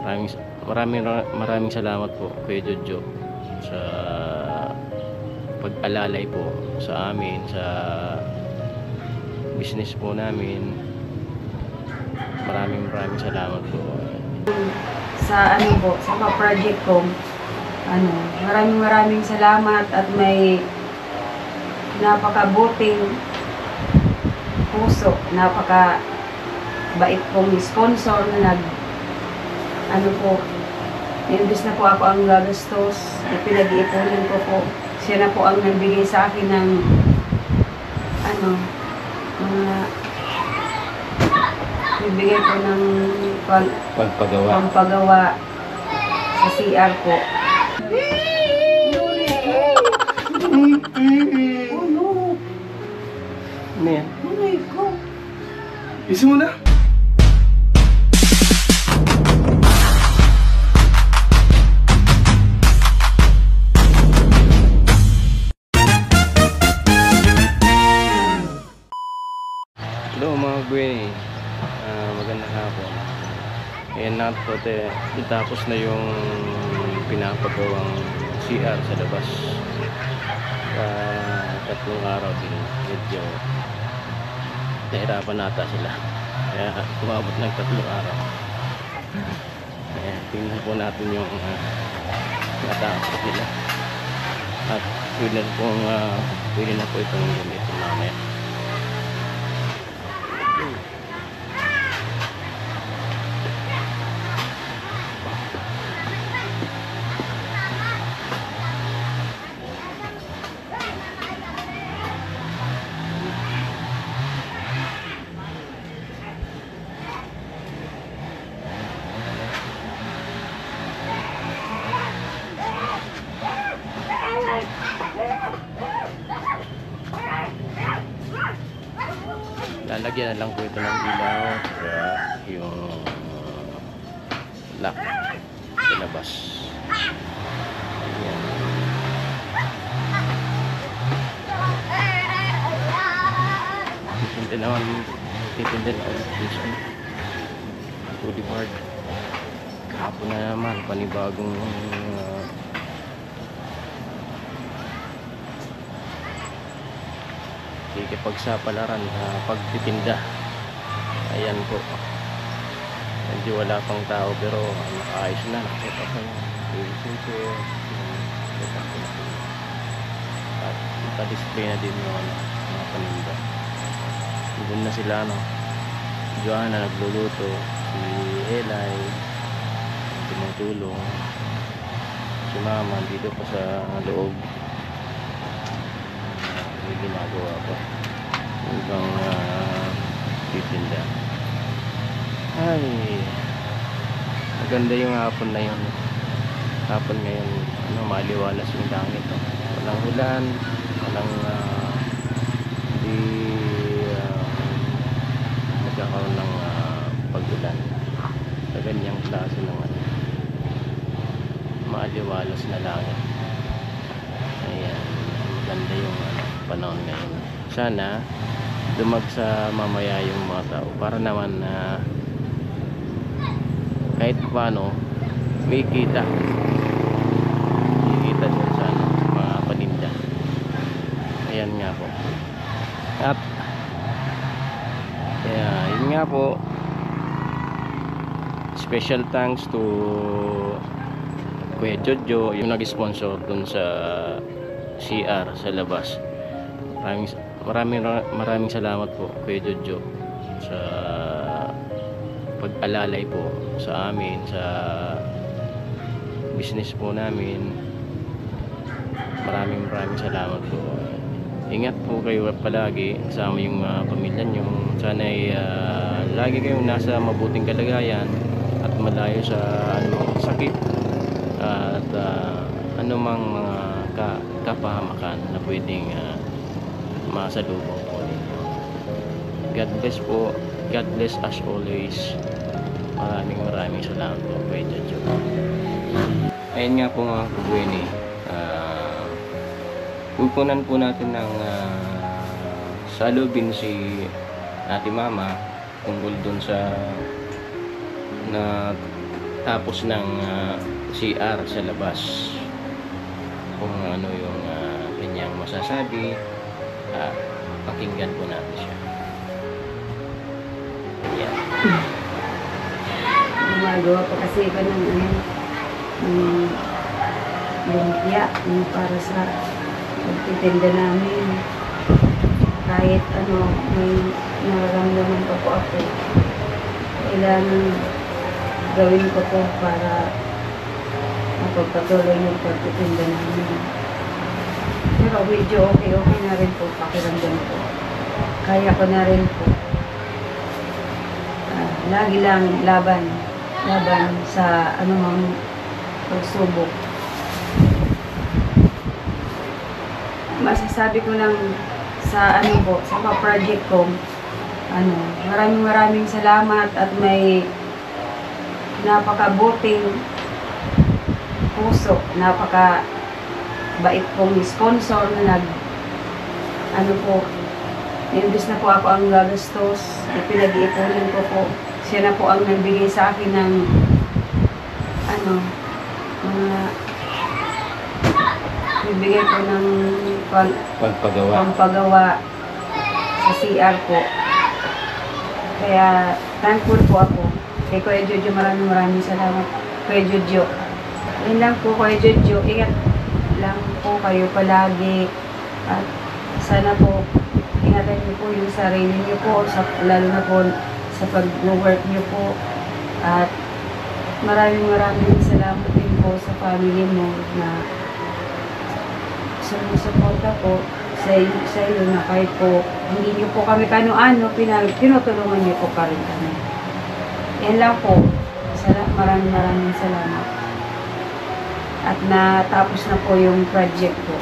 Maraming salamat po Kuya Jojo sa pag-alalay po sa amin, sa business po namin. Maraming salamat po. Sa sa mga project ko, maraming salamat at may napakabuting puso, napaka-bait pong sponsor na imbes na po ako ang gagastos, pinag-iipunin ko po. Siya na po ang nagbigay sa akin ng nagbigay po ng pampagawa sa CR po. Oh no! Ano yan? Oh my God! Isi mo na! Hello mga Gwen, magandang hapon. Ayan na po, tapos na yung pinapagawang CR sa labas. Tatlong araw din, medyo nahirapan nata sila, kaya kumabot ng 3 araw. Ayan, tingnan po natin yung natapos nila at pwede na po itong gamitin mamaya. Lalagyan na lang po ito ng ilaw kaya yung lock sa labas. Ayan. Titindi naman fully hard. Kahapon na naman panibagong pagsapalaran sa pagtitinda. Ayan po, hindi wala pang tao pero nakaayos na, nakita ko yung at naka-display na din yung mga paninda. Doon na sila, Joanna nagluluto, si Elay tumutulong, si Mama dito pa sa loob may ginagawa pa ibang titinda. Ay, maganda yung hapon na yun. Hapon ngayon, maliwalas yung langit, walang ulan, walang hindi nagkakaroon ng pag-ulan sa ganyang klase ng maliwalas na langit. Ayan, maganda yung panahon ngayon. Sana dumagsa mamaya yung mga tao para naman kahit paano may kita doon sa mga paninda. Ayan nga po. At yun nga po, special thanks to Kuya Jojo, yung nag-sponsor dun sa CR sa labas. Maraming salamat po Kuya Jojo sa pag-alalay po sa amin, sa business po namin. Maraming salamat po. Ingat po kayo palagi kasama yung pamilya nyo. Sana ay lagi kayong nasa mabuting kalagayan at malayo sa sakit at anumang mga kapahamakan na pwedeng masalubong po ninyo. God bless po. God bless as always. Maraming salamat po kay Jojo. Ayun nga po mga Kubueni, pupunan po natin ng salubin si Ate Mama tungkol dun sa pagkatapos ng CR sa labas. Kung ano yung kanyang masasabi, pakinggan po natin siya. Yan. Gumagawa pa kasi iba ng lumpia para sa pagtitinda namin. Kahit may nararamdaman pa po ako, kailangan gawin ko po para mapagpatuloy yung pagtitinda namin. Pero medyo okay na rin po pakiramdam ko. Kaya ko na rin po. Lagi lang laban sa anumang pagsubok. Masasabi ko lang sa sa project ko, maraming salamat at may napakabuting puso, napaka-bait pong sponsor na imbes na po ako ang gagastos, pinag-iipunin ko po. Siya na po ang nagbigay sa akin ng nagbigay po ng pampagawa sa CR po. Kaya thankful po ako. Kay Kuya Jojo, maraming salamat. Kuya Jojo. Yun lang po, Kuya Jojo. Ingat lang po kayo palagi. At sana po, ingatan niyo po yung sarili niyo po, lalo na po sa pag-work niyo po. At maraming salamat din po sa family mo na sumusuporta po sa iyo na kahit po hindi niyo po kami kano-ano, tinutulungan niyo po pa rin kami. Yan lang po. Maraming salamat. At natapos na po yung project ko.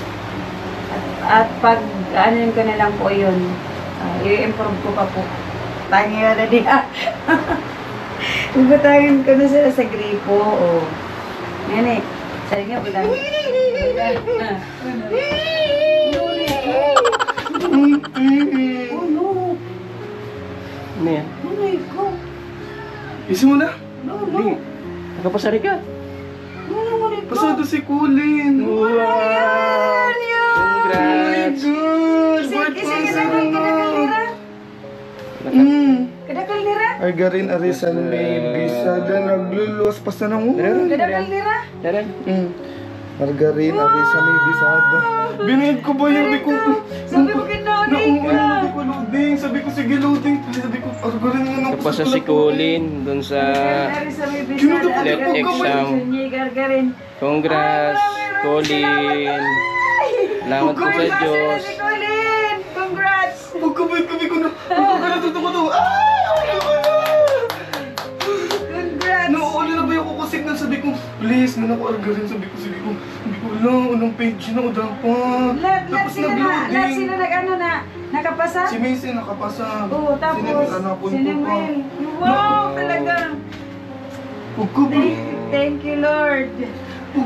At pag anuin ko na lang po yun, i-improve ko pa po. Tangi na diya. Butangin ko na sila sa gripo. Yan eh. Sabi nga, butangin. Oh no. Ano yan? Oh my God. Isin mo na. No. Nakapasari ka. Pasado si Colin. Wow! Congrats! Kadakal nira? Argarin arisan may bisada nagluluwas pa sa nang Kadakal nira? Daran. Margarin arisan may bisada. Binigid ko ba yung ko? Sabi mo kinooding ka. Sabi ko loading. Sabi ko sige loading. Sabi ko argarin mo na. Tapos si Colin dun sa left exam. Congrats, Colin. Salamat po sa Diyos. Congrats! Pagkabay ko na. Pagkabay ko na. Congrats! Nauuli na ba yung kukusik na sabi ko, please, na ako argarin. Sabi ko, lang, unang page na, dapat. Lahat sila nakapasa? Si Macy nakapasa. Oo, tapos, si Nemel. Wow, talaga. Pagkabay. Thank you, Lord.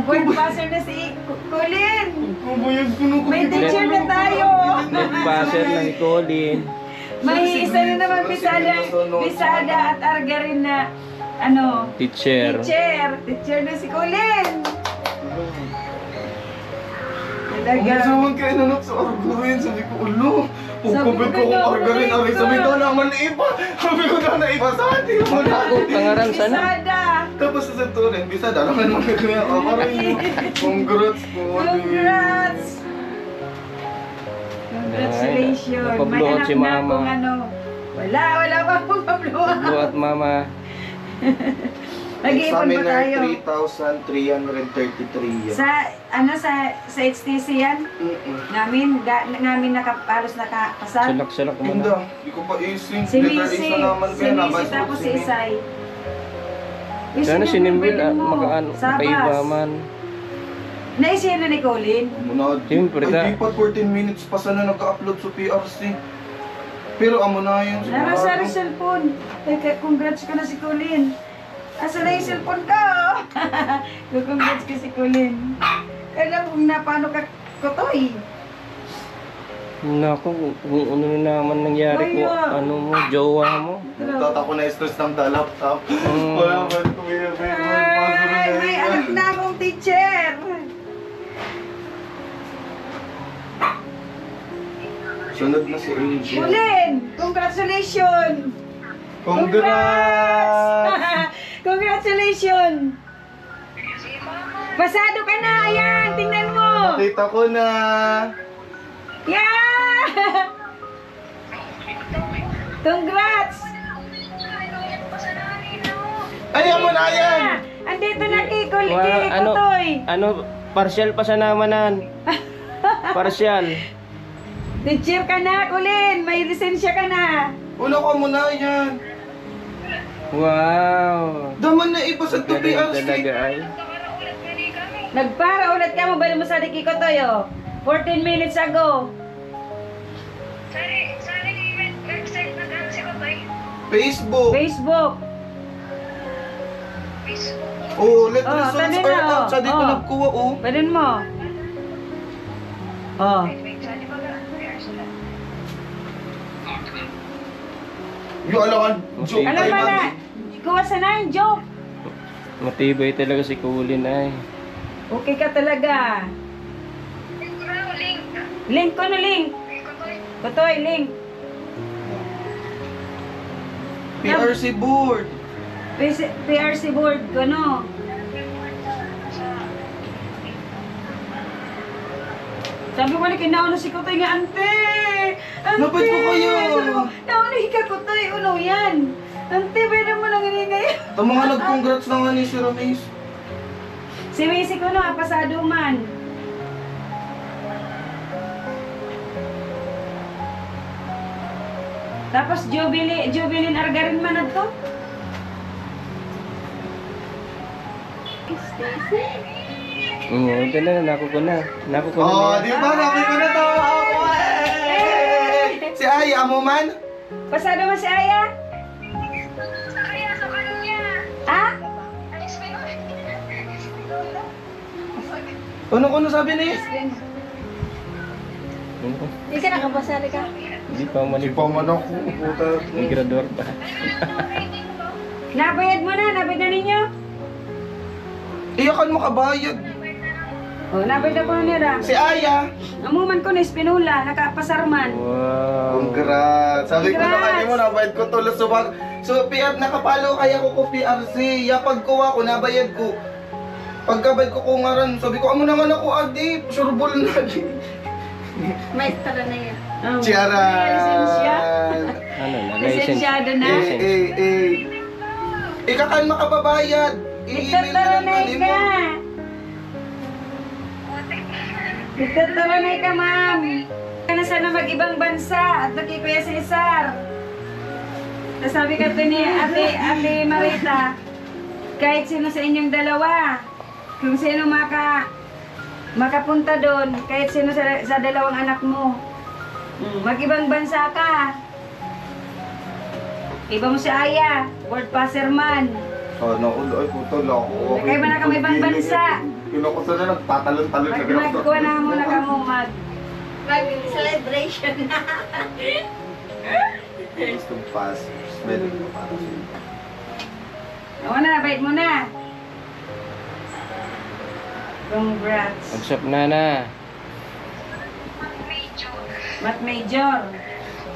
Boy, passer na si Colin. Pagkabayag ko na. May teacher na tayo. Left passer na ni Colin. May isa na naman Bisada at Argarin na Teacher. Teacher na si Colin. Ang saman kayo nanak sa argarin. Sabi ko, ulo. Pagkabay ko kung argarin. Sabi ko naman iba. Sabi ko na iba sa atin. Pangaran sana. Bisada. Tapos sa Santorin, Bisada naman mga kaya kakarin. Congrats po. Congrats! Congratulations! May napabluot anak si na Mama. kung wala pa pong pabluot. Buat Mama. Nag-iipon po tayo. 3,333 yan. Sa HTC yan? Ngamin halos nakapasal. Salak mo Hindi, na. hindi ko pa ising. Si Missy tapos si Isay. Sana si Nimbil makaiba man. Naisiyan na ni Colin. Siyempre ka. Ay, di pa 14 minutes pa sana nag-upload sa PRC. Pero amo na yun. Nara sa cellphone. Congrats ka na si Colin. Asa na yung cellphone ka? Congrats ka si Colin. Alam kung na paano ka kotoy. Naku, kung ano na naman nangyari ko, ano mo, jowa mo. Tata ko na stress ng laptop. Wala ba ito? Sunod na si Angel. Kulin! Congratulations! Congrats! Congratulations! Pasado ka na! Ayan! Tingnan mo! Nakita ko na. Yeah! Congrats! Ayaw mo na yan! Andito na kay Ano, Kutoy. partial pa sa namanan. Partial. Teacher ka na, Kulin. May lisensya ka na. Una ka muna yan. Wow. Daman na iba sa tubi Galing ang talaga ay. Nagpara ulit ka mo ba mo sa Kay Kutoy, oh? 14 minutes ago. Facebook. Facebook. Oh, let Oh, results tanin are na, oh. out. Sa di ko Oh. nagkuha, oh. Pwede mo. Oh. Yung alangan, joke Alam kay mo na, mami. kuha sa na yung joke. Matibay talaga si Kulin ay. Okay ka talaga. Link ko na link. Kutoy, link. PRC board. PRC board ko, no? Sabi ko na kinauna si Kutoy nga, ante! Ante! Napad ko kayo! Sabi ko, nauna ka Kutoy, uno yan! Ante, pwede mo lang iningay. Ang mga nag-congrats na nga ni si Ramis. Si Wisi ko no, pasado man. Tapos Jubilin Argarin man to. Ito na, naku ko na. Naku ko na. Oh, di ba? Sabi ko na tawa ako eh! Si Aya mo man? Pasado man si Aya? Ha? Ano sabi ni? Hindi ka nakapasali ka? Hindi pa Si manipong. Paman ako. Puta. May graduar pa. Nabayad mo na, nabayad na ninyo? Iyakan mo kabayad. Oh, nabayad na ko na nila. Si Aya. Amuman ko na Espinola, nakapasarman. Wow. Congrats. Sabi ko na Congrats. kanina mo, nabayad ko tulos sumag. So, PR, nakapalo kaya ko ko PRC. Yapag kuha ko, nabayad ko. Pagkabayad ko kung ngaran, sabi ko, amo naman ako, adi. Surbol na di. May tala na yan. Oh. Charan. May lisensya. Ano na? Lisensyado na. Ikakan makababayad. I-email na lang Nagtatalanay mo. ka. Nagtatalanay ka, ma'am. Kaya na sana mag-ibang bansa at laki Kuya Cesar. Nasabi ka to ni Ate Marita, kahit sino sa inyong dalawa, kung sino makapunta doon, kahit sino sa dalawang anak mo, mag-ibang bansa ka. Iba mo si Aya, word passer man. Nakulo, ay puto, lako. Kaya ba na kami ibang bansa? Yun ako sana nagtatalon-talon na Magkuha na muna ka mo Mag-celebration na. Gusto pass. Smelling ko para sa'yo. Oo na, bait mo na. Congrats. Magsap na. Mat Major.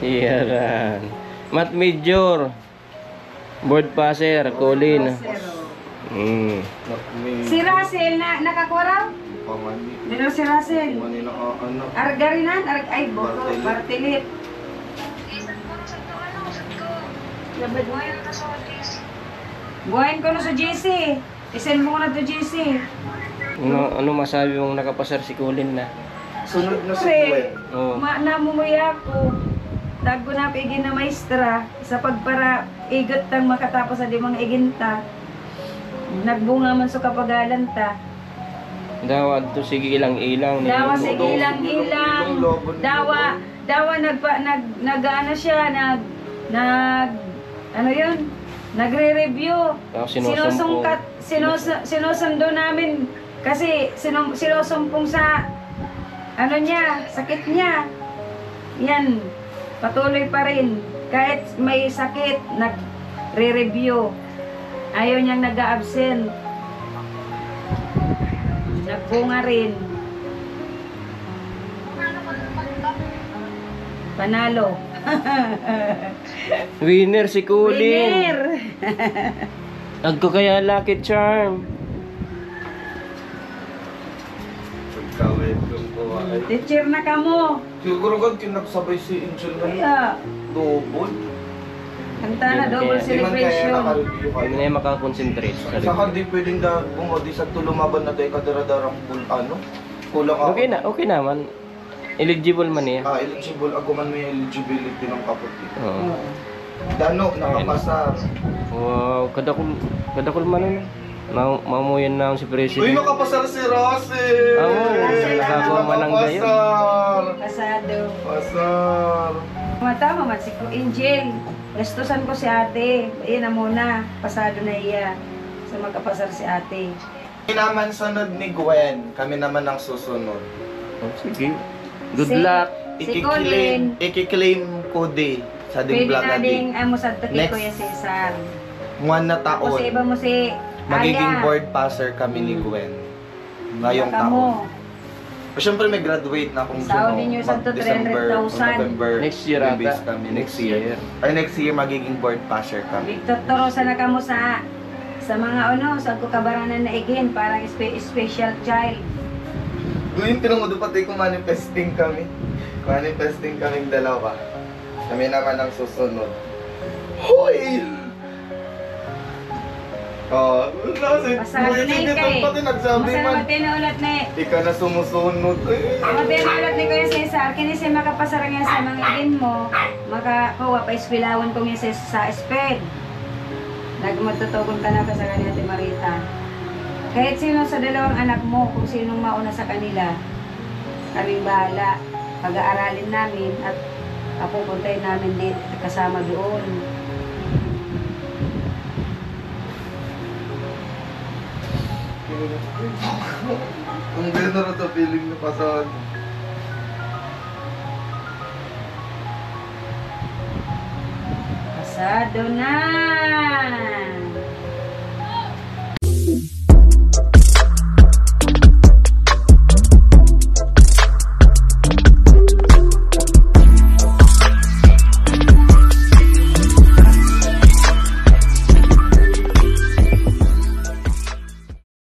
Iyaran. Mat Major. Board passer, Colin. Si Russell na nakakuha raw? Pamani. Dito si Russell. Pamani na ano. Argarinan, ay boto, Bartelit. Buhayin ko na sa GC. Isend mo ko na to GC. Ano masabi mong nakapasar si Colin na? Sunod na si Pre, Gwen. Oh. namumuya ko. Dago na pigin na maestra sa pagpara igot tang makatapos sa dimang iginta. Nagbunga man so kapagalan ta. Dawa to sige ilang-ilang. Dawa sige ilang-ilang. Dawa nag-ano siya, ano yun? Nagre-review. Tapos sinusumpong. Sinusundo namin kasi sinusumpong sa ano niya, sakit niya. Yan, patuloy pa rin. Kahit may sakit, nagre-review. Ayaw niyang nag-absent. Nagbunga rin. Panalo. Winner si Kulin. Winner! Agko kaya Lucky Charm. Pagkawin kong kuha ay. Teacher na ka mo. Siguro gag kinagsabay si Angel na Kaya, double. kanta na, double Hindi Di man kaya celebration. nakareview Huwag kayo. na yung makakonsentrate sa Saka review. di pwedeng bumodi sa tulumaban na tayo kadaradarang ano? Kulang ako. Okay naman. Eligible man niya. Eligible ako man may eligibility ng kaputi. Oo. Oo. Dano, nakapasar. Wow, kadakol man nun. Mamuyan na si Uy, President. nakapasar si Russell! Oo, nakakuha man ng gayon. Nakapasar! Kasado. Pasar! Matama man si Ko Angel. Gastusan ko si ate. Iyan na muna. Pasado na iya. So magkapasar si ate. Kami naman sunod ni Gwen, kami naman ang susunod. Oh, sige. Good Si- luck. Si Colin. Ikiklaim ko di sa ding Pwede vlog na na di. ding mo sa kay Next. Kuya Cesar. Muwan na O sa iba taon, mo si magiging Alia. board passer kami ni Gwen. Ngayong Baka mo. taon. Siyempre may graduate na akong Sahod ninyo sa December, 300,000. November. Next year release ata. kami. Next year. Ay, next year magiging board passer kami. Victor Torosa na kamo sa mga ano, sa kukabaranan na igin, parang special child. Gawin pinangudo pati kung manifesting kami. Manifesting kaming dalawa. Kami naman ang susunod. Hoy! Oh, kasi Pasado na dito ikay. pati nagsabi Masarap man. natin na ulat na eh. Di ka na sumusunod. Mabay na ulat ni Kuya Cesar, kini siya makapasara nga sa mga igin mo, makakuha pa ispilawan ko nga sa sped. Nagmatutugon ka na ka sa kanila, Ate Marita. Kahit sino sa dalawang anak mo, kung sinong mauna sa kanila, kaming bahala. Pag-aaralin namin at papupuntay namin din kasama doon. Ang ganda na ito feeling na pasawag. Pasado na!